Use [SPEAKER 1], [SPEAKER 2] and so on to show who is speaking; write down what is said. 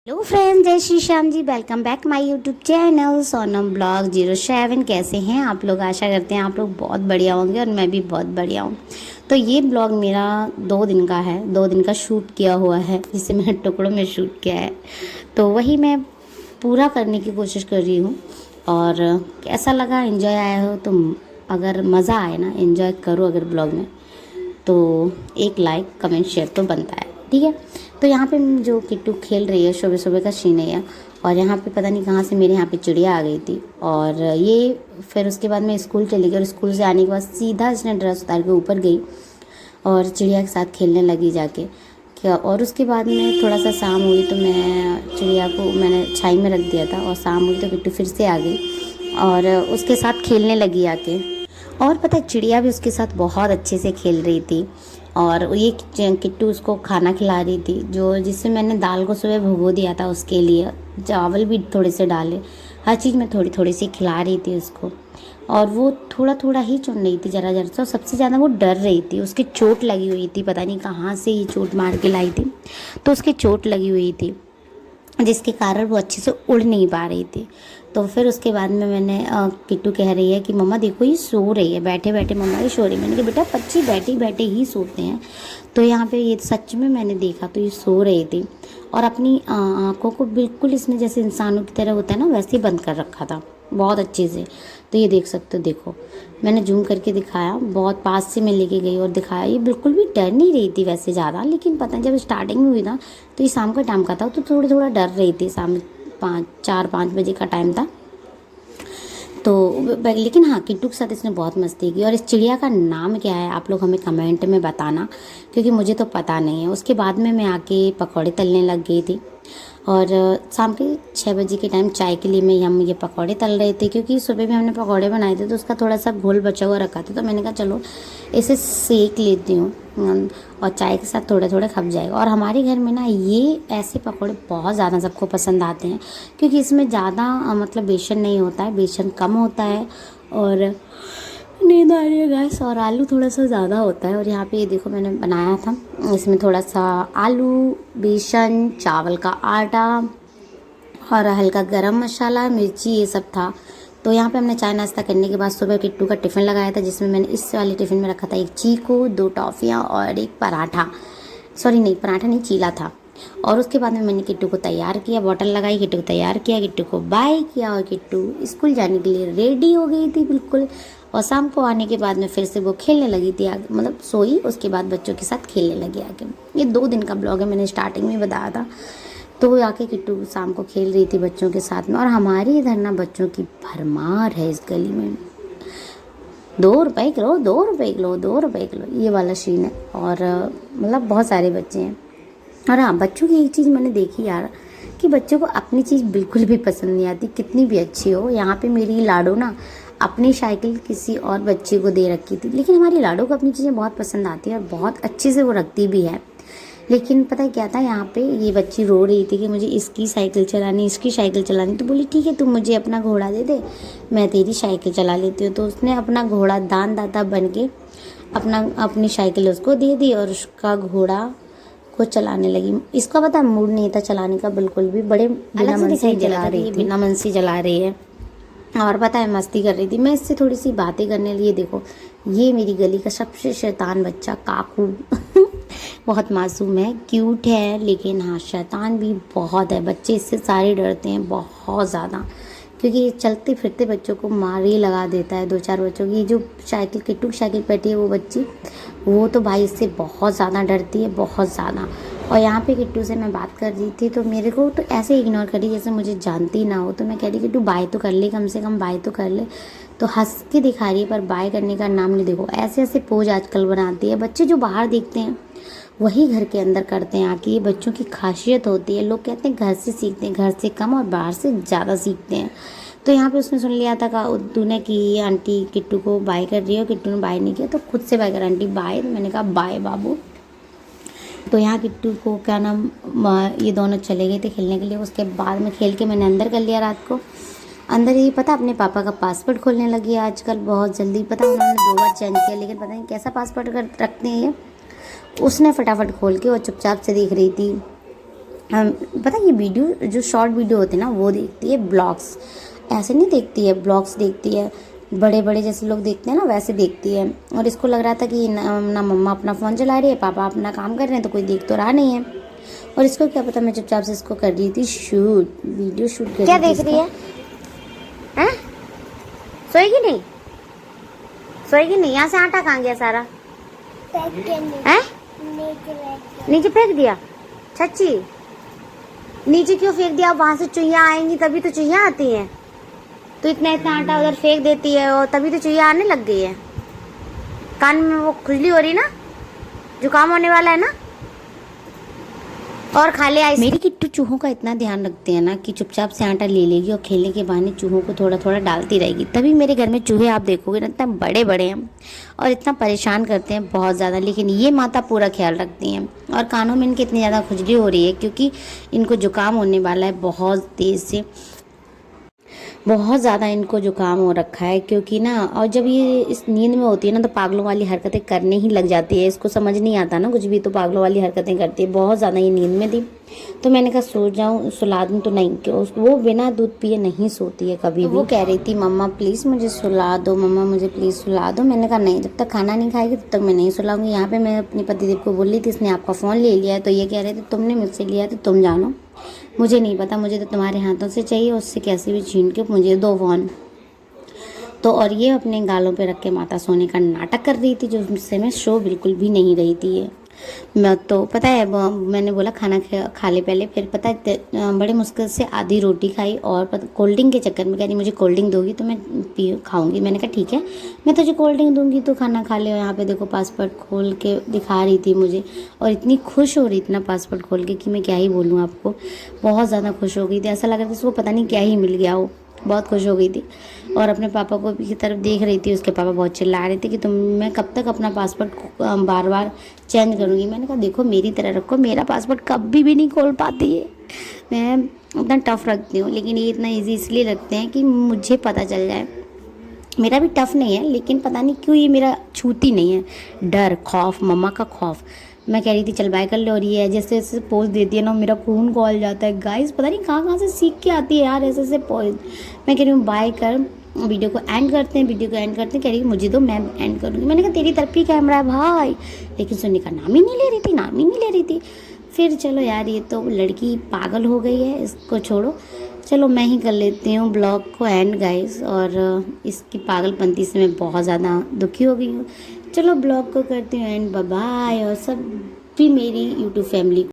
[SPEAKER 1] Hello friends, जय Shri Shyam ji. Welcome back my YouTube channel Sonam blog 07। कैसे हैं आप लोग? आशा करते हैं आप लोग बहुत बढ़िया होंगे और मैं भी बहुत बढ़िया हूँ। तो ये ब्लॉग मेरा 2 दिन का है, 2 दिन का शूट किया हुआ है, जिसे मैंने टुकड़ों में शूट किया है। तो वही मैं पूरा करने की कोशिश कर रही हूँ। और कैसा लगा, एंजॉय आया हो तो अगर मज़ा आए ना, एंजॉय करो अगर ब्लॉग में, तो एक लाइक कमेंट शेयर तो बनता है, ठीक है। तो यहाँ पे जो किट्टू खेल रही है, सुबह सुबह का सीन है यह। और यहाँ पे पता नहीं कहाँ से मेरे यहाँ पे चिड़िया आ गई थी। और ये फिर उसके बाद मैं स्कूल चली गई और स्कूल से आने के बाद सीधा इसने ड्रेस उतार के ऊपर गई और चिड़िया के साथ खेलने लगी जाके क्या। और उसके बाद में थोड़ा सा शाम हुई तो मैं चिड़िया को मैंने छाई में रख दिया था और शाम हुई तो किट्टू फिर से आ गई और उसके साथ खेलने लगी आके। और पता है, चिड़िया भी उसके साथ बहुत अच्छे से खेल रही थी। और ये किट्टू उसको खाना खिला रही थी, जो जिससे मैंने दाल को सुबह भिगो दिया था उसके लिए, चावल भी थोड़े से डाले, हर चीज़ में थोड़ी थोड़ी सी खिला रही थी उसको। और वो थोड़ा थोड़ा ही चुन रही थी, ज़रा ज़रा सा। और सबसे ज़्यादा वो डर रही थी, उसकी चोट लगी हुई थी, पता नहीं कहाँ से ये चोट मार के लाई थी, तो उसकी चोट लगी हुई थी जिसके कारण वो अच्छे से उड़ नहीं पा रही थी। तो फिर उसके बाद में मैंने किट्टू कह रही है कि मम्मा देखो ये सो रही है, बैठे बैठे मम्मा ये सो रही है। मैंने कहा बेटा पक्षी बैठे बैठे ही सोते हैं। तो यहाँ पे ये सच में मैंने देखा तो ये सो रही थी और अपनी आँखों को बिल्कुल इसने जैसे इंसानों की तरह होता है ना, वैसे ही बंद कर रखा था बहुत अच्छे से। तो ये देख सकते हो, देखो मैंने जूम करके दिखाया, बहुत पास से मैं लेके गई और दिखाया। ये बिल्कुल भी डर नहीं रही थी वैसे ज़्यादा, लेकिन पता नहीं जब स्टार्टिंग में हुई ना तो ये शाम का टाइम का था तो थोड़ा थोड़ा डर रही थी। शाम 4-5 बजे का टाइम था तो। लेकिन हाँ, किट्टू के साथ इसने बहुत मस्ती की। और इस चिड़िया का नाम क्या है आप लोग हमें कमेंट में बताना, क्योंकि मुझे तो पता नहीं है। उसके बाद में मैं आके पकौड़े तलने लग गई थी और शाम के 6 बजे के टाइम चाय के लिए हम ये पकौड़े तल रहे थे, क्योंकि सुबह भी हमने पकौड़े बनाए थे तो उसका थोड़ा सा घोल बचा हुआ रखा था। तो मैंने कहा चलो इसे सेक लेती हूँ और चाय के साथ थोड़े थोड़े खप जाएगा। और हमारे घर में ना ये ऐसे पकौड़े बहुत ज़्यादा सबको पसंद आते हैं, क्योंकि इसमें ज़्यादा मतलब बेसन नहीं होता है, बेसन कम होता है और नींद आ रही है गैस, और आलू थोड़ा सा ज़्यादा होता है। और यहाँ पे ये देखो मैंने बनाया था, इसमें थोड़ा सा आलू, बेसन, चावल का आटा और हल्का गरम मसाला, मिर्ची, ये सब था। तो यहाँ पे हमने चाय नाश्ता करने के बाद सुबह किट्टू का टिफ़िन लगाया था, जिसमें मैंने इस वाले टिफ़िन में रखा था एक चीकू, 2 टॉफ़ियाँ और एक पराठा। सॉरी नहीं, पराठा नहीं, चीला था। और उसके बाद में मैंने किट्टू को तैयार किया, बॉटल लगाई, किट्टू को तैयार किया, किट्टू को बाय किया और किट्टू स्कूल जाने के लिए रेडी हो गई थी बिल्कुल। और शाम को आने के बाद में फिर से वो खेलने लगी थी आगे, मतलब सोई, उसके बाद बच्चों के साथ खेलने लगी आगे। ये 2 दिन का ब्लॉग है, मैंने स्टार्टिंग में बताया था। तो वो आके किट्टू शाम को खेल रही थी बच्चों के साथ में। और हमारे इधर ना बच्चों की भरमार है इस गली में, 2 रुपए किलो, 2 रुपए किलो, 2 रुपए किलो, ये वाला सीन है। और मतलब बहुत सारे बच्चे हैं। और हाँ, बच्चों की एक चीज़ मैंने देखी यार, कि बच्चों को अपनी चीज़ बिल्कुल भी पसंद नहीं आती, कितनी भी अच्छी हो। यहाँ पे मेरी लाडो ना अपनी साइकिल किसी और बच्चे को दे रखी थी, लेकिन हमारी लाडो को अपनी चीज़ें बहुत पसंद आती है और बहुत अच्छे से वो रखती भी है। लेकिन पता है क्या था, यहाँ पे ये बच्ची रो रही थी कि मुझे इसकी साइकिल चलानी, इसकी साइकिल चलानी। तो बोली ठीक है, तुम मुझे अपना घोड़ा दे दे, मैं तेरी साइकिल चला लेती हूँ। तो उसने अपना घोड़ा दान दाता बन के अपनी साइकिल उसको दे दी और उसका घोड़ा को चलाने लगी। इसका पता मूड नहीं था चलाने का बिल्कुल भी, बड़े बिना मन से चला रही थी, बिना मन से चला रही है। और पता है मस्ती कर रही थी। मैं इससे थोड़ी सी बातें करने लिए, देखो ये मेरी गली का सबसे शैतान बच्चा काकू बहुत मासूम है, क्यूट है, लेकिन हाँ शैतान भी बहुत है। बच्चे इससे सारे डरते हैं बहुत ज़्यादा, क्योंकि ये चलते फिरते बच्चों को मार ही लगा देता है, 2-4 बच्चों की। जो साइकिल किट्टू की साइकिल बैठी है वो बच्ची, वो तो भाई इससे बहुत ज़्यादा डरती है, बहुत ज़्यादा। और यहाँ पे किट्टू से मैं बात कर रही थी तो मेरे को तो ऐसे इग्नोर करी जैसे मुझे जानती ना हो। तो मैं कह रही किट्टू बाय तो कर ले, कम से कम बाय तो कर ले। तो हंस के दिखा रही है पर बाय करने का नाम नहीं। देखो ऐसे ऐसे पोज आजकल बनाती है। बच्चे जो बाहर देखते हैं वही घर के अंदर करते हैं आके, ये बच्चों की खासियत होती है। लोग कहते हैं घर से सीखते हैं, घर से कम और बाहर से ज़्यादा सीखते हैं। तो यहाँ पे उसने सुन लिया था का तूने कि आंटी किट्टू को बाय कर रही हो, किट्टू ने बाय नहीं किया तो खुद से बाय कर, आंटी बाय। तो मैंने कहा बाय बाबू। तो यहाँ किट्टू को क्या नाम, ये दोनों चले गए थे खेलने के लिए। उसके बाद में खेल के मैंने अंदर कर लिया रात को। अंदर ये पता अपने पापा का पासवर्ड खोलने लगी है आजकल बहुत जल्दी। पता उन्होंने 2 बार चेंज किया, लेकिन पता नहीं कैसा पासवर्ड रखते हैं ये। उसने फटाफट खोल के और चुपचाप से देख रही थी पता है ये वीडियो जो शॉर्ट वीडियो होते हैं ना वो देखती है, ब्लॉग्स ऐसे नहीं देखती है, ब्लॉग्स देखती है, बड़े बड़े जैसे लोग देखते हैं ना वैसे देखती है। और इसको लग रहा था कि ना मम्मा अपना फ़ोन चला रही है, पापा अपना काम कर रहे हैं, तो कोई देख तो रहा नहीं है। और इसको क्या पता, मैं चुपचाप से इसको कर रही थी शूट, वीडियो शूट कर
[SPEAKER 2] क्या
[SPEAKER 1] रही थी।
[SPEAKER 2] देख रही है? हैं? सोएगी नहीं? सोएगी नहीं? यहाँ से आटा कहाँ गया सारा? हैं? नीचे फेंक दिया? सच्ची? नीचे क्यों फेंक दिया? वहां से चुहिया आएंगी तभी तो चुहिया आती हैं। तो इतना इतना आटा उधर फेंक देती है और तभी तो चुहिया आने लग गई है। कान में वो खुजली हो रही ना, जुकाम होने वाला है ना। और खा ले आइस।
[SPEAKER 1] मेरी किट्टू चूहों का इतना ध्यान रखते हैं ना कि चुपचाप से आटा ले लेगी और खेलने के बहाने चूहों को थोड़ा थोड़ा डालती रहेगी। तभी मेरे घर में चूहे आप देखोगे ना इतना बड़े बड़े हैं और इतना परेशान करते हैं बहुत ज़्यादा। लेकिन ये माता पूरा ख्याल रखती हैं। और कानों में इनकी इतनी ज़्यादा खुजली हो रही है क्योंकि इनको जुकाम होने वाला है बहुत तेज़ से, बहुत ज़्यादा इनको जुकाम हो रखा है। क्योंकि ना, और जब ये इस नींद में होती है ना तो पागलों वाली हरकतें करने ही लग जाती है। इसको समझ नहीं आता ना कुछ भी, तो पागलों वाली हरकतें करती है। बहुत ज़्यादा ये नींद में थी तो मैंने कहा सो जाऊँ, सुला दूँ, तो नहीं, कि वो बिना दूध पिए नहीं सोती है कभी भी। वो कह रही थी मम्मा प्लीज़ मुझे सुला दो, मम्मा मुझे प्लीज़ सुला दो। मैंने कहा नहीं, जब तक खाना नहीं खाएगी तब तक मैं नहीं सुलाऊंगी। यहाँ पे मैं अपने पतिदेव को बोल रही थी इसने आपका फ़ोन ले लिया है, तो ये कह रहे थे तुमने मुझसे लिया तो तुम जानो, मुझे नहीं पता, मुझे तो तुम्हारे हाथों से चाहिए, उससे कैसे भी छीन के मुझे दो फ़ोन। तो और ये अपने गालों पे रख के माता सोने का नाटक कर रही थी, जो उससे मैं शो बिल्कुल भी नहीं रही थी ये। मैं तो पता है मैंने बोला खाना खा ले पहले, फिर पता है बड़े मुश्किल से आधी रोटी खाई और कोल्ड ड्रिंक के चक्कर में कह रही मुझे कोल्ड ड्रिंक दोगी तो मैं खाऊंगी। मैंने कहा ठीक है मैं तुझे कोल्ड ड्रिंक दूंगी तो खाना खा ले। और यहाँ पे देखो पासपोर्ट खोल के दिखा रही थी मुझे और इतनी खुश हो रही थी ना पासपोर्ट खोल के कि मैं क्या ही बोलूँ आपको। बहुत ज़्यादा खुश हो गई थी, ऐसा लग रहा था उसको पता नहीं क्या ही मिल गया हो, बहुत खुश हो गई थी। और अपने पापा को की तरफ देख रही थी, उसके पापा बहुत चिल्ला रहे थे कि मैं कब तक अपना पासपोर्ट बार बार चेंज करूँगी। मैंने कहा देखो मेरी तरह रखो, मेरा पासपोर्ट कभी भी नहीं खोल पाती है, मैं इतना टफ़ रखती हूँ। लेकिन ये इतना ईजी इसलिए रखते हैं कि मुझे पता चल जाए। मेरा भी टफ़ नहीं है लेकिन पता नहीं क्यों ये मेरा छूती नहीं है, डर, खौफ, मम्मा का खौफ। मैं कह रही थी चल बाय कर लो और ये जैसे जैसे पोज देती है ना मेरा खून खौल जाता है। गाइस पता नहीं कहाँ कहाँ से सीख के आती है यार ऐसे ऐसे पोज। मैं कह रही हूँ बाय कर, वीडियो को एंड करते हैं, वीडियो को एंड करते हैं। कह रही मुझे तो मैं एंड करूँगी। मैंने कहा तेरी तरफ ही कैमरा है भाई, लेकिन सुनने का नाम ही नहीं ले रही थी, नाम ही नहीं ले रही थी। फिर चलो यार ये तो लड़की पागल हो गई है, इसको छोड़ो, चलो मैं ही कर लेती हूँ ब्लॉग को एंड गाइस। और इसकी पागलपंती से मैं बहुत ज़्यादा दुखी हो गई हूँ। चलो ब्लॉग को करती हूँ एंड, बाय बाय। और सब भी मेरी यूट्यूब फैमिली